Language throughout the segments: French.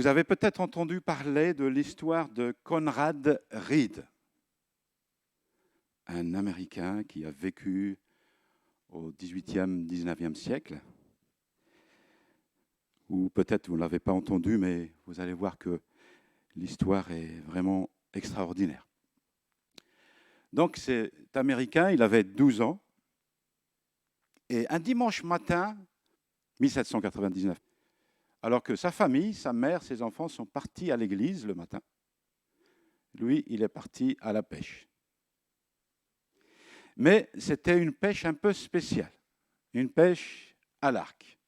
Vous avez peut-être entendu parler de l'histoire de Conrad Reed, un Américain qui a vécu au XVIIIe, XIXe siècle. Ou peut-être vous ne l'avez pas entendu, mais vous allez voir que l'histoire est vraiment extraordinaire. Donc cet Américain, il avait 12 ans, et un dimanche matin, 1799, alors que sa famille, sa mère, ses enfants sont partis à l'église le matin, lui, il est parti à la pêche. Mais c'était une pêche un peu spéciale, une pêche à l'arc,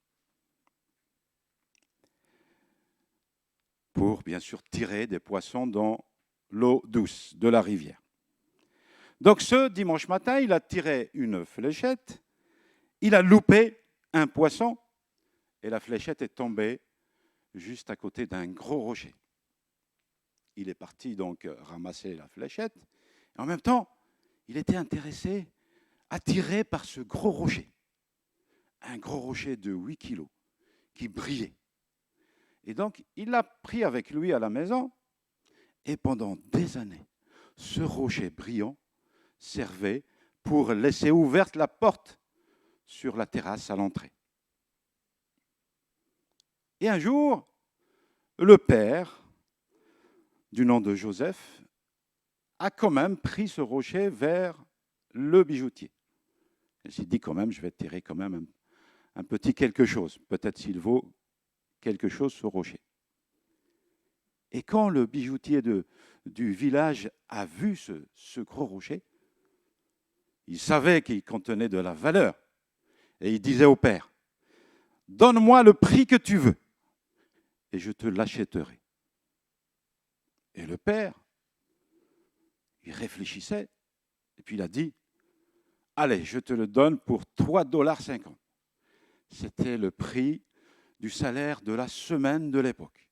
pour bien sûr tirer des poissons dans l'eau douce de la rivière. Donc ce dimanche matin, il a tiré une fléchette, il a loupé un poisson et la fléchette est tombée juste à côté d'un gros rocher. Il est parti donc ramasser la fléchette et en même temps, il était intéressé, attiré par ce gros rocher. Un gros rocher de 8 kilos qui brillait. Et donc, il l'a pris avec lui à la maison et pendant des années, ce rocher brillant servait pour laisser ouverte la porte sur la terrasse à l'entrée. Et un jour, le père, du nom de Joseph, a quand même pris ce rocher vers le bijoutier. Il s'est dit quand même, je vais tirer quand même un petit quelque chose. Peut-être s'il vaut quelque chose ce rocher. Et quand le bijoutier du village a vu ce gros rocher, il savait qu'il contenait de la valeur. Et il disait au père, « Donne-moi le prix que tu veux et je te l'achèterai. » Et le père, il réfléchissait et puis il a dit, « Allez, je te le donne pour 3,50 $. C'était le prix du salaire de la semaine de l'époque.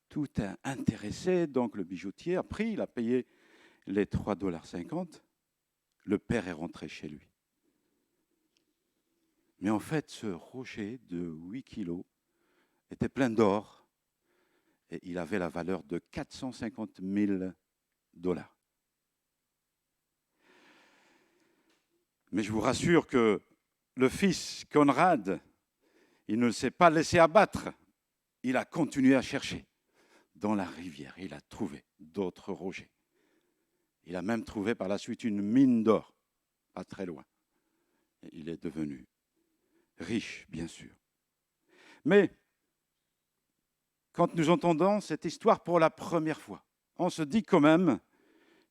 Tout a intéressé, donc le bijoutier a pris, il a payé les 3,50 $. Le père est rentré chez lui. Mais en fait, ce rocher de 8 kilos était plein d'or et il avait la valeur de 450 000 $. Mais je vous rassure que le fils Conrad, il ne s'est pas laissé abattre. Il a continué à chercher dans la rivière. Il a trouvé d'autres rochers. Il a même trouvé par la suite une mine d'or, pas très loin. Et il est devenu riche, bien sûr. Mais quand nous entendons cette histoire pour la première fois, on se dit quand même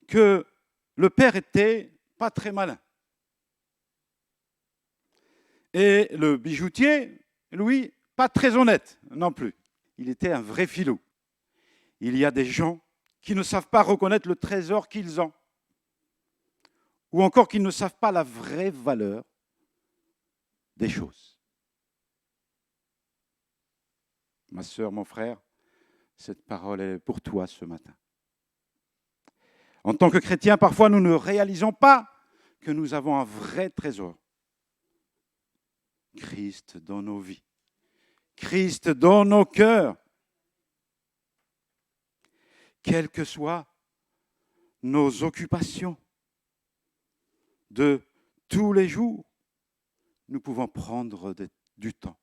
que le père était pas très malin. Et le bijoutier, lui, pas très honnête non plus. Il était un vrai filou. Il y a des gens qui ne savent pas reconnaître le trésor qu'ils ont, ou encore qui ne savent pas la vraie valeur des choses. Ma sœur, mon frère, cette parole est pour toi ce matin. En tant que chrétiens, parfois nous ne réalisons pas que nous avons un vrai trésor. Christ dans nos vies, Christ dans nos cœurs. Quelles que soient nos occupations de tous les jours, nous pouvons prendre du temps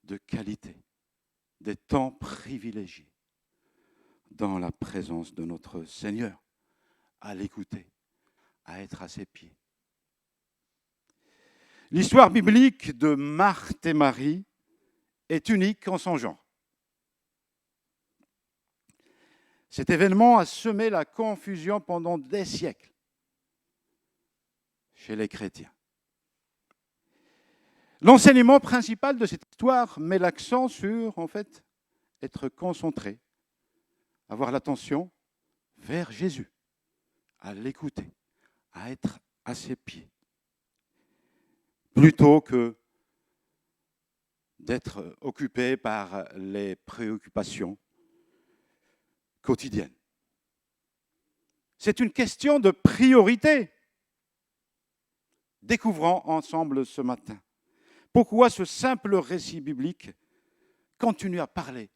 de qualité, des temps privilégiés dans la présence de notre Seigneur, à l'écouter, à être à ses pieds. L'histoire biblique de Marthe et Marie est unique en son genre. Cet événement a semé la confusion pendant des siècles chez les chrétiens. L'enseignement principal de cette histoire met l'accent sur, en fait, être concentré, avoir l'attention vers Jésus, à l'écouter, à être à ses pieds, plutôt que d'être occupé par les préoccupations quotidiennes. C'est une question de priorité. Découvrons ensemble ce matin pourquoi ce simple récit biblique continue à parler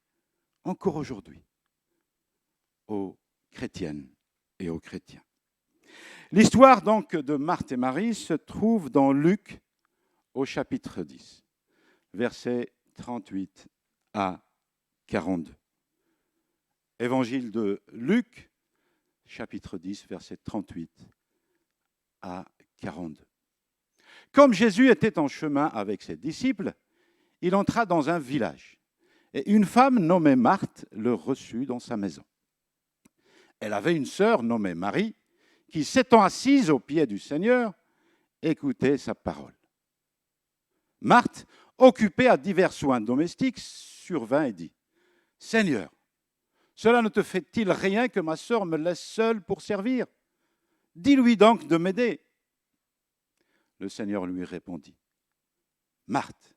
encore aujourd'hui aux chrétiennes et aux chrétiens. L'histoire donc de Marthe et Marie se trouve dans Luc au chapitre 10, versets 38 à 42. Évangile de Luc, chapitre 10, versets 38 à 42. Comme Jésus était en chemin avec ses disciples, il entra dans un village, et une femme nommée Marthe le reçut dans sa maison. Elle avait une sœur nommée Marie, qui, s'étant assise aux pieds du Seigneur, écoutait sa parole. Marthe, occupée à divers soins domestiques, survint et dit : « Seigneur, cela ne te fait-il rien que ma sœur me laisse seule pour servir ? Dis-lui donc de m'aider. » Le Seigneur lui répondit : « Marthe,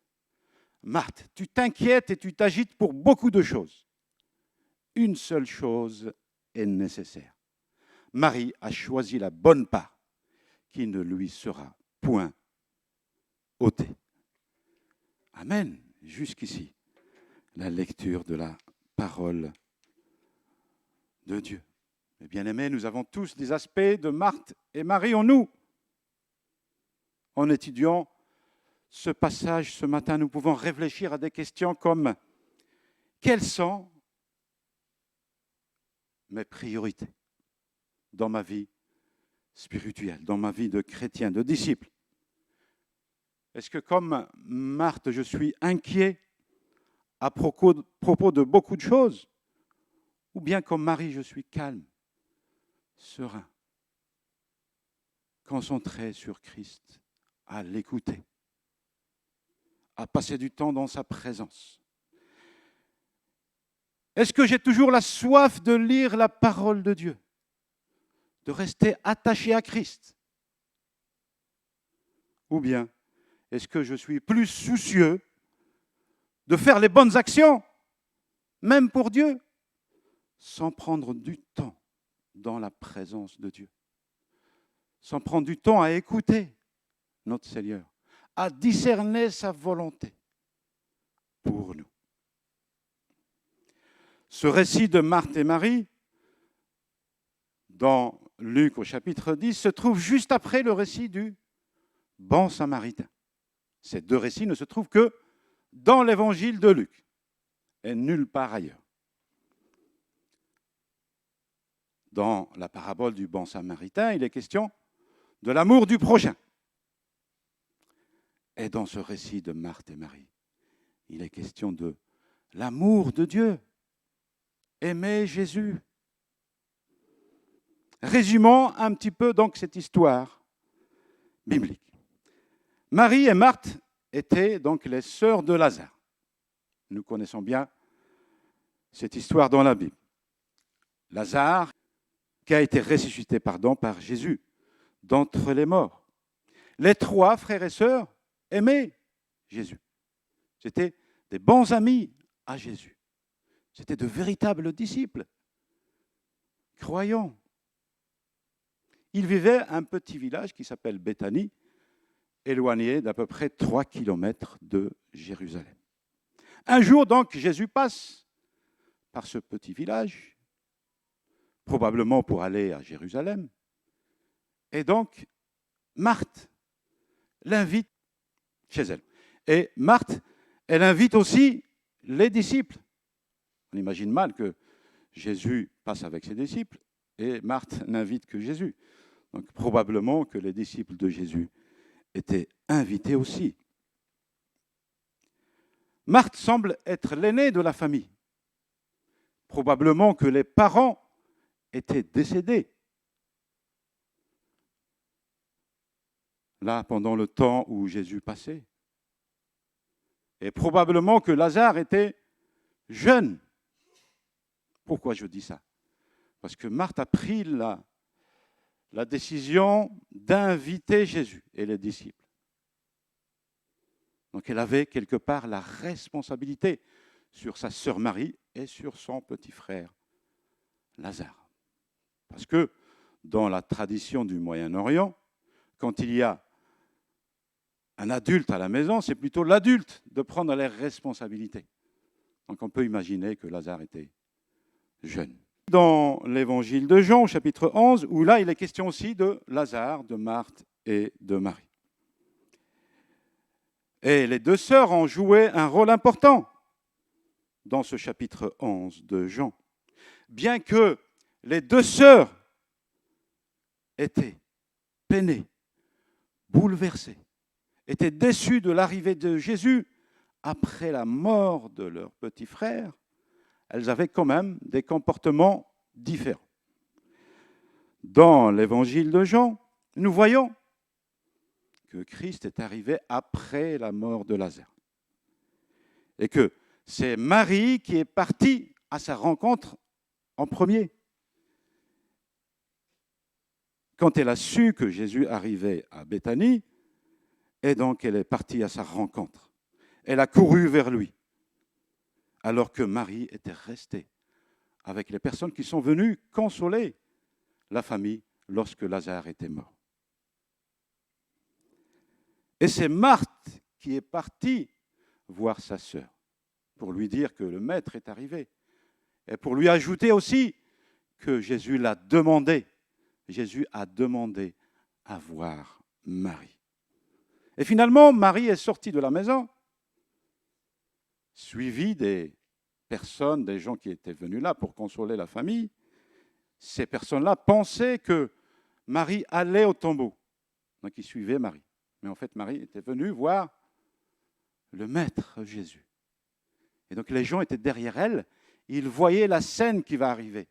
Marthe, tu t'inquiètes et tu t'agites pour beaucoup de choses. Une seule chose est nécessaire. Marie a choisi la bonne part, qui ne lui sera point ôtée. » Amen. Jusqu'ici, la lecture de la parole de Dieu. Mes bien-aimés, nous avons tous des aspects de Marthe et Marie en nous. En étudiant ce passage ce matin, nous pouvons réfléchir à des questions comme : quelles sont mes priorités dans ma vie spirituelle, dans ma vie de chrétien, de disciple ? Est-ce que comme Marthe, je suis inquiet à propos de beaucoup de choses ? Ou bien comme Marie, je suis calme, serein, concentré sur Christ, à l'écouter, à passer du temps dans sa présence ? Est-ce que j'ai toujours la soif de lire la parole de Dieu, de rester attaché à Christ ? Ou bien est-ce que je suis plus soucieux de faire les bonnes actions, même pour Dieu, sans prendre du temps dans la présence de Dieu, sans prendre du temps à écouter notre Seigneur, à discerner sa volonté pour nous. Ce récit de Marthe et Marie, dans Luc au chapitre 10, se trouve juste après le récit du bon samaritain. Ces deux récits ne se trouvent que dans l'évangile de Luc et nulle part ailleurs. Dans la parabole du bon samaritain, il est question de l'amour du prochain. Et dans ce récit de Marthe et Marie, il est question de l'amour de Dieu. Aimer Jésus. Résumons un petit peu donc cette histoire biblique. Marie et Marthe étaient donc les sœurs de Lazare. Nous connaissons bien cette histoire dans la Bible. Lazare qui a été ressuscité par Jésus d'entre les morts. Les trois frères et sœurs aimaient Jésus. C'étaient des bons amis à Jésus. C'étaient de véritables disciples, croyants. Ils vivaient un petit village qui s'appelle Béthanie, éloigné d'à peu près 3 kilomètres de Jérusalem. Un jour, donc, Jésus passe par ce petit village, probablement pour aller à Jérusalem. Et donc, Marthe l'invite chez elle. Et Marthe, elle invite aussi les disciples. On imagine mal que Jésus passe avec ses disciples et Marthe n'invite que Jésus. Donc probablement que les disciples de Jésus étaient invités aussi. Marthe semble être l'aînée de la famille. Probablement que les parents étaient décédés. Là, pendant le temps où Jésus passait. Et probablement que Lazare était jeune. Pourquoi je dis ça ? Parce que Marthe a pris la décision d'inviter Jésus et les disciples. Donc elle avait quelque part la responsabilité sur sa sœur Marie et sur son petit frère Lazare. Parce que dans la tradition du Moyen-Orient, quand il y a un adulte à la maison, c'est plutôt l'adulte de prendre les responsabilités. Donc on peut imaginer que Lazare était jeune. Dans l'évangile de Jean, chapitre 11, où là il est question aussi de Lazare, de Marthe et de Marie. Et les deux sœurs ont joué un rôle important dans ce chapitre 11 de Jean. Bien que les deux sœurs étaient peinées, bouleversées, étaient déçues de l'arrivée de Jésus après la mort de leur petit frère, elles avaient quand même des comportements différents. Dans l'évangile de Jean, nous voyons que Christ est arrivé après la mort de Lazare. Et que c'est Marie qui est partie à sa rencontre en premier. Quand elle a su que Jésus arrivait à Béthanie, et donc elle est partie à sa rencontre. Elle a couru vers lui, alors que Marie était restée avec les personnes qui sont venues consoler la famille lorsque Lazare était mort. Et c'est Marthe qui est partie voir sa sœur pour lui dire que le maître est arrivé et pour lui ajouter aussi que Jésus l'a demandé. Jésus a demandé à voir Marie. Et finalement, Marie est sortie de la maison, suivie des personnes, des gens qui étaient venus là pour consoler la famille. Ces personnes-là pensaient que Marie allait au tombeau. Donc ils suivaient Marie. Mais en fait, Marie était venue voir le Maître Jésus. Et donc les gens étaient derrière elle, ils voyaient la scène qui va arriver.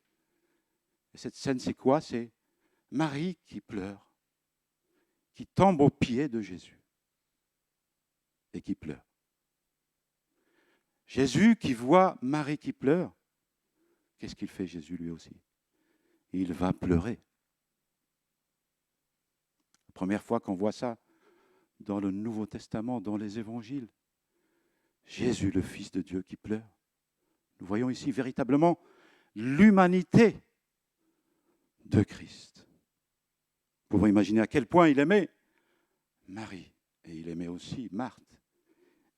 Et cette scène, c'est quoi? C'est Marie qui pleure, qui tombe aux pieds de Jésus et qui pleure. Jésus qui voit Marie qui pleure, qu'est-ce qu'il fait Jésus lui aussi? Il va pleurer. La première fois qu'on voit ça dans le Nouveau Testament, dans les évangiles, Jésus, le Fils de Dieu, qui pleure. Nous voyons ici véritablement l'humanité de Christ. Nous pouvons imaginer à quel point il aimait Marie, et il aimait aussi Marthe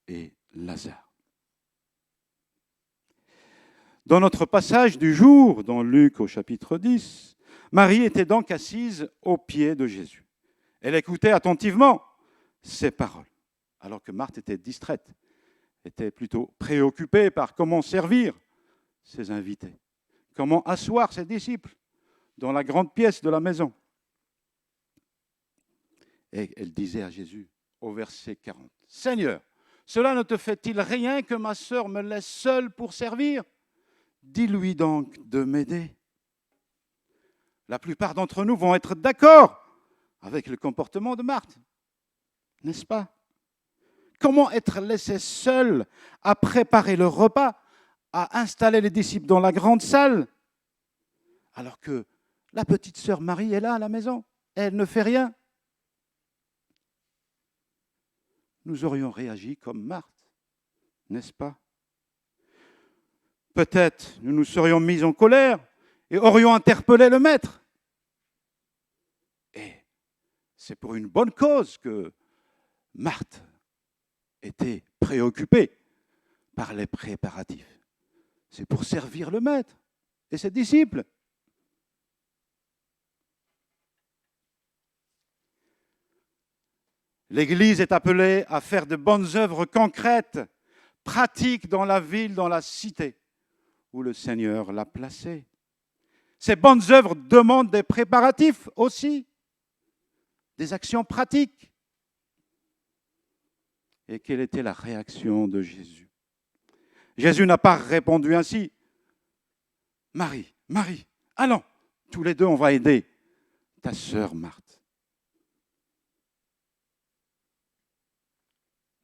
et Lazare. Dans notre passage du jour, dans Luc au chapitre 10, Marie était donc assise aux pieds de Jésus. Elle écoutait attentivement ses paroles, alors que Marthe était distraite, était plutôt préoccupée par comment servir ses invités, comment asseoir ses disciples dans la grande pièce de la maison. Et elle disait à Jésus, au verset 40, « Seigneur, cela ne te fait-il rien que ma sœur me laisse seule pour servir ? Dis-lui donc de m'aider. » La plupart d'entre nous vont être d'accord avec le comportement de Marthe, n'est-ce pas? Comment être laissé seul à préparer le repas, à installer les disciples dans la grande salle, alors que la petite sœur Marie est là à la maison, elle ne fait rien? Nous aurions réagi comme Marthe, n'est-ce pas? Peut-être nous nous serions mis en colère et aurions interpellé le maître. Et c'est pour une bonne cause que Marthe était préoccupée par les préparatifs. C'est pour servir le maître et ses disciples. L'Église est appelée à faire de bonnes œuvres concrètes, pratiques dans la ville, dans la cité où le Seigneur l'a placée. Ces bonnes œuvres demandent des préparatifs aussi, des actions pratiques. Et quelle était la réaction de Jésus? Jésus n'a pas répondu ainsi. « Marie, Marie, allons, tous les deux on va aider ta sœur Marthe. »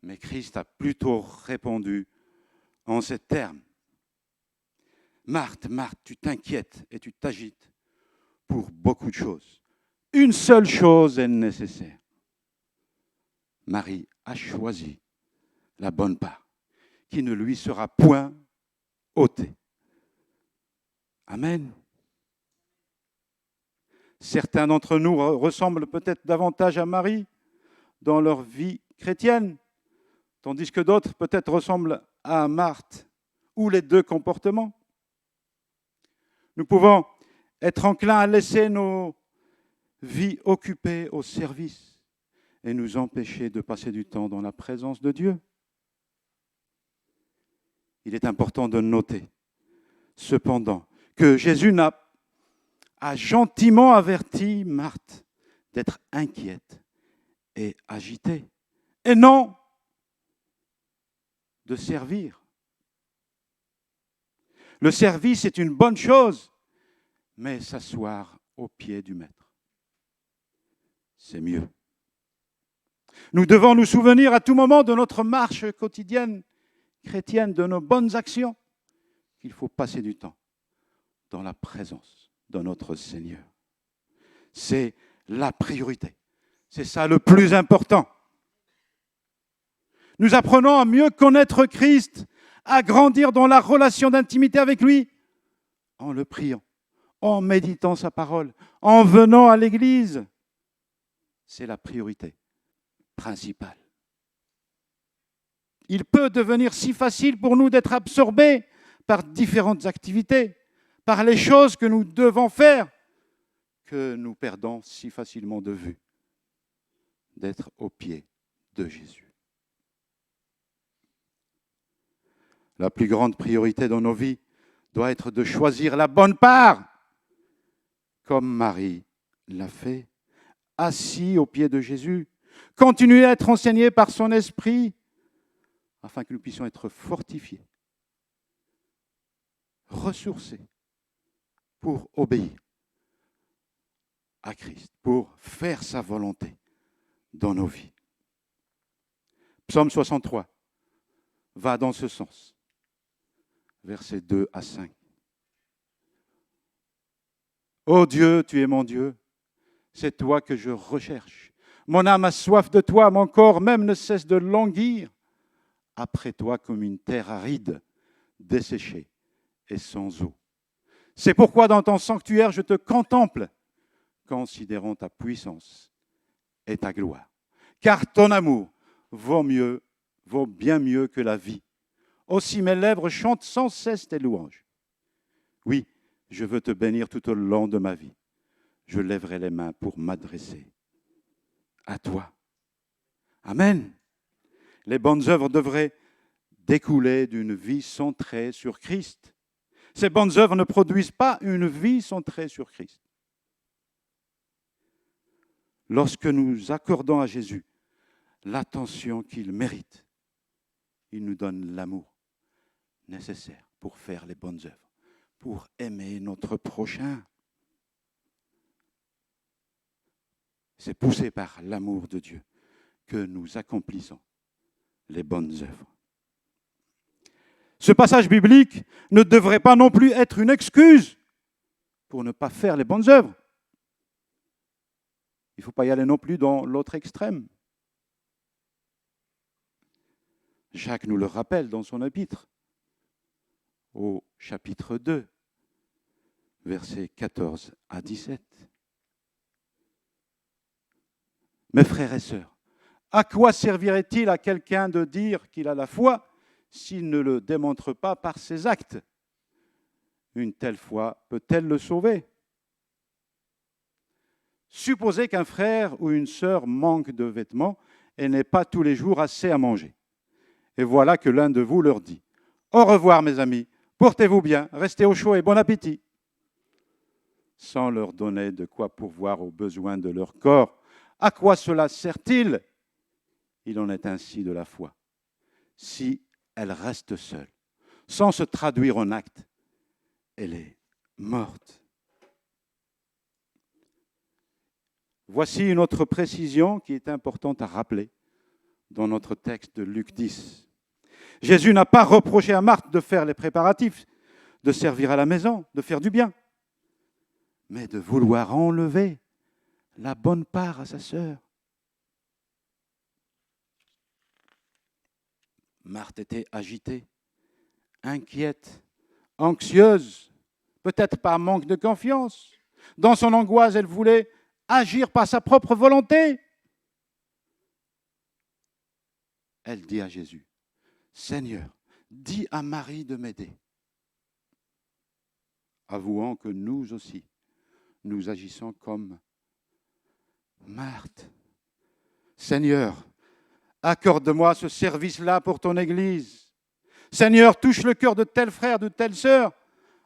Mais Christ a plutôt répondu en ces termes. « Marthe, Marthe, tu t'inquiètes et tu t'agites pour beaucoup de choses. Une seule chose est nécessaire. Marie a choisi la bonne part, qui ne lui sera point ôtée. » Amen. Certains d'entre nous ressemblent peut-être davantage à Marie dans leur vie chrétienne, tandis que d'autres peut-être ressemblent à Marthe ou les deux comportements. Nous pouvons être enclins à laisser nos vies occupées au service et nous empêcher de passer du temps dans la présence de Dieu. Il est important de noter, cependant, que Jésus a gentiment averti Marthe d'être inquiète et agitée, et non de servir. Le service est une bonne chose, mais s'asseoir aux pieds du Maître, c'est mieux. Nous devons nous souvenir à tout moment de notre marche quotidienne chrétienne, de nos bonnes actions, qu'il faut passer du temps dans la présence de notre Seigneur. C'est la priorité. C'est ça le plus important. Nous apprenons à mieux connaître Christ, à grandir dans la relation d'intimité avec lui, en le priant, en méditant sa parole, en venant à l'église. C'est la priorité principale. Il peut devenir si facile pour nous d'être absorbés par différentes activités, par les choses que nous devons faire, que nous perdons si facilement de vue d'être aux pieds de Jésus. La plus grande priorité dans nos vies doit être de choisir la bonne part, comme Marie l'a fait, assis aux pieds de Jésus, continuer à être enseigné par son esprit, afin que nous puissions être fortifiés, ressourcés pour obéir à Christ, pour faire sa volonté dans nos vies. Psaume 63 va dans ce sens, versets 2 à 5. Ô Dieu, tu es mon Dieu, c'est toi que je recherche. Mon âme a soif de toi, mon corps même ne cesse de languir après toi comme une terre aride, desséchée et sans eau. C'est pourquoi dans ton sanctuaire je te contemple, considérant ta puissance et ta gloire. Car ton amour vaut bien mieux que la vie. Aussi mes lèvres chantent sans cesse tes louanges. Oui, je veux te bénir tout au long de ma vie. Je lèverai les mains pour m'adresser à toi. Amen. Les bonnes œuvres devraient découler d'une vie centrée sur Christ. Ces bonnes œuvres ne produisent pas une vie centrée sur Christ. Lorsque nous accordons à Jésus l'attention qu'il mérite, il nous donne l'amour nécessaire pour faire les bonnes œuvres, pour aimer notre prochain. C'est poussé par l'amour de Dieu que nous accomplissons les bonnes œuvres. Ce passage biblique ne devrait pas non plus être une excuse pour ne pas faire les bonnes œuvres. Il ne faut pas y aller non plus dans l'autre extrême. Jacques nous le rappelle dans son épître, au chapitre 2, versets 14 à 17. Mes frères et sœurs, à quoi servirait-il à quelqu'un de dire qu'il a la foi s'il ne le démontre pas par ses actes? Une telle foi peut-elle le sauver? Supposez qu'un frère ou une sœur manque de vêtements et n'ait pas tous les jours assez à manger. Et voilà que l'un de vous leur dit « Au revoir mes amis, portez-vous bien, restez au chaud et bon appétit » sans leur donner de quoi pourvoir aux besoins de leur corps. À quoi cela sert-il? Il en est ainsi de la foi. Si elle reste seule, sans se traduire en acte, elle est morte. Voici une autre précision qui est importante à rappeler dans notre texte de Luc 10. Jésus n'a pas reproché à Marthe de faire les préparatifs, de servir à la maison, de faire du bien, mais de vouloir enlever la bonne part à sa sœur. Marthe était agitée, inquiète, anxieuse, peut-être par manque de confiance. Dans son angoisse, elle voulait agir par sa propre volonté. Elle dit à Jésus, « Seigneur, dis à Marie de m'aider, avouant que nous aussi, nous agissons comme Marthe. Seigneur, accorde-moi ce service-là pour ton Église. Seigneur, touche le cœur de tel frère, de telle sœur,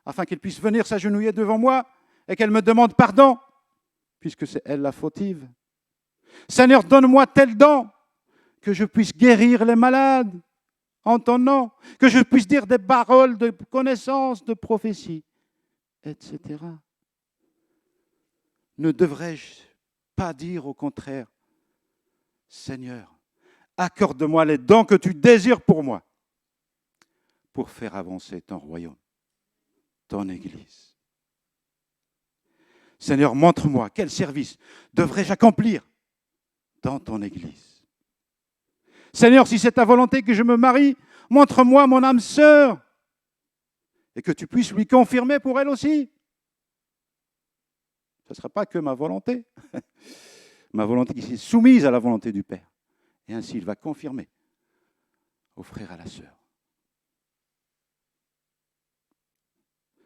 afin qu'il puisse venir s'agenouiller devant moi et qu'elle me demande pardon, puisque c'est elle la fautive. Seigneur, donne-moi tel don, que je puisse guérir les malades en ton nom, que je puisse dire des paroles de connaissance, de prophétie, etc. Ne devrais-je pas dire au contraire, Seigneur, accorde-moi les dons que tu désires pour moi, pour faire avancer ton royaume, ton Église. Seigneur, montre-moi quel service devrais-je accomplir dans ton Église. Seigneur, si c'est ta volonté que je me marie, montre-moi mon âme sœur et que tu puisses lui confirmer pour elle aussi. Ce ne sera pas que ma volonté, ma volonté qui est soumise à la volonté du Père. Et ainsi, il va confirmer au frère et à la sœur.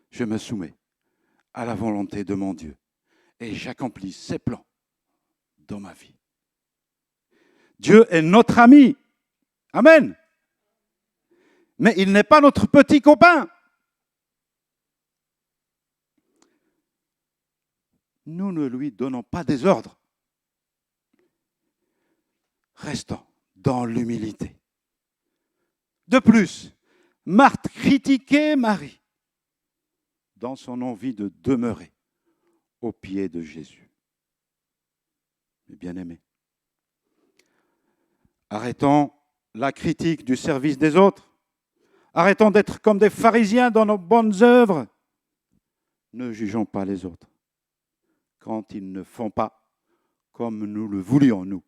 Je me soumets à la volonté de mon Dieu et j'accomplis ses plans dans ma vie. Dieu est notre ami. Amen. Mais il n'est pas notre petit copain. Nous ne lui donnons pas des ordres. Restons dans l'humilité. De plus, Marthe critiquait Marie dans son envie de demeurer aux pieds de Jésus. Mes bien-aimés, arrêtons la critique du service des autres. Arrêtons d'être comme des pharisiens dans nos bonnes œuvres. Ne jugeons pas les autres quand ils ne font pas comme nous le voulions, nous.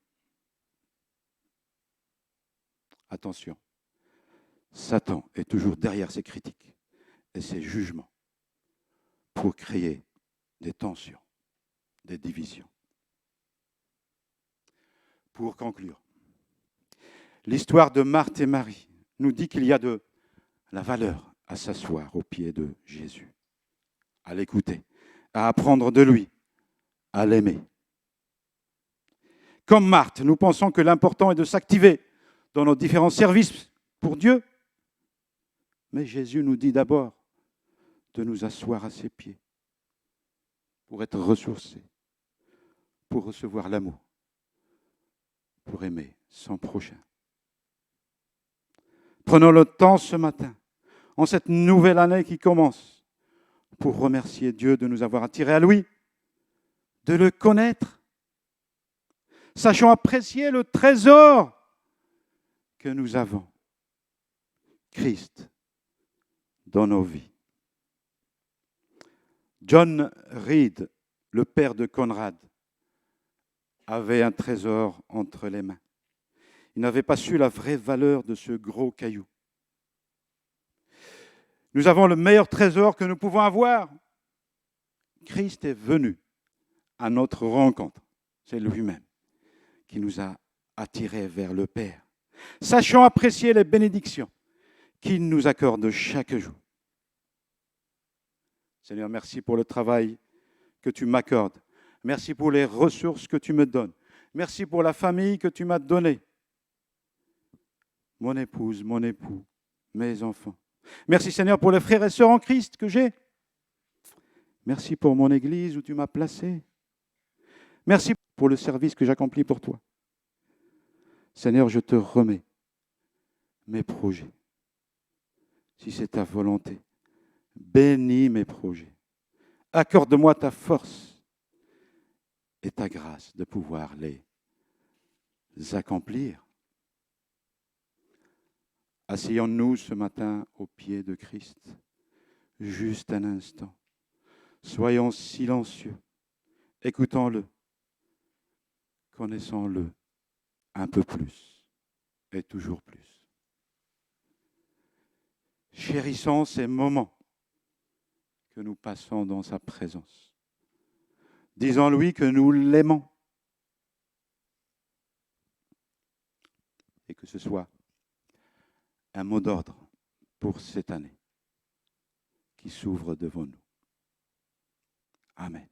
Attention, Satan est toujours derrière ces critiques et ces jugements pour créer des tensions, des divisions. Pour conclure, l'histoire de Marthe et Marie nous dit qu'il y a de la valeur à s'asseoir aux pieds de Jésus, à l'écouter, à apprendre de lui, à l'aimer. Comme Marthe, nous pensons que l'important est de s'activer dans nos différents services pour Dieu. Mais Jésus nous dit d'abord de nous asseoir à ses pieds pour être ressourcés, pour recevoir l'amour, pour aimer son prochain. Prenons le temps ce matin, en cette nouvelle année qui commence, pour remercier Dieu de nous avoir attirés à lui, de le connaître. Sachons apprécier le trésor que nous avons, Christ, dans nos vies. John Reed, le père de Conrad, avait un trésor entre les mains. Il n'avait pas su la vraie valeur de ce gros caillou. Nous avons le meilleur trésor que nous pouvons avoir. Christ est venu à notre rencontre. C'est lui-même qui nous a attirés vers le Père. Sachons apprécier les bénédictions qu'il nous accorde chaque jour. Seigneur, merci pour le travail que tu m'accordes. Merci pour les ressources que tu me donnes. Merci pour la famille que tu m'as donnée. Mon épouse, mon époux, mes enfants. Merci Seigneur pour les frères et sœurs en Christ que j'ai. Merci pour mon Église où tu m'as placé. Merci pour le service que j'accomplis pour toi. Seigneur, je te remets mes projets. Si c'est ta volonté, bénis mes projets. Accorde-moi ta force et ta grâce de pouvoir les accomplir. Asseyons-nous ce matin aux pieds de Christ, juste un instant. Soyons silencieux, écoutons-le, connaissons-le un peu plus et toujours plus. Chérissons ces moments que nous passons dans sa présence. Disons-lui que nous l'aimons et que ce soit un mot d'ordre pour cette année qui s'ouvre devant nous. Amen.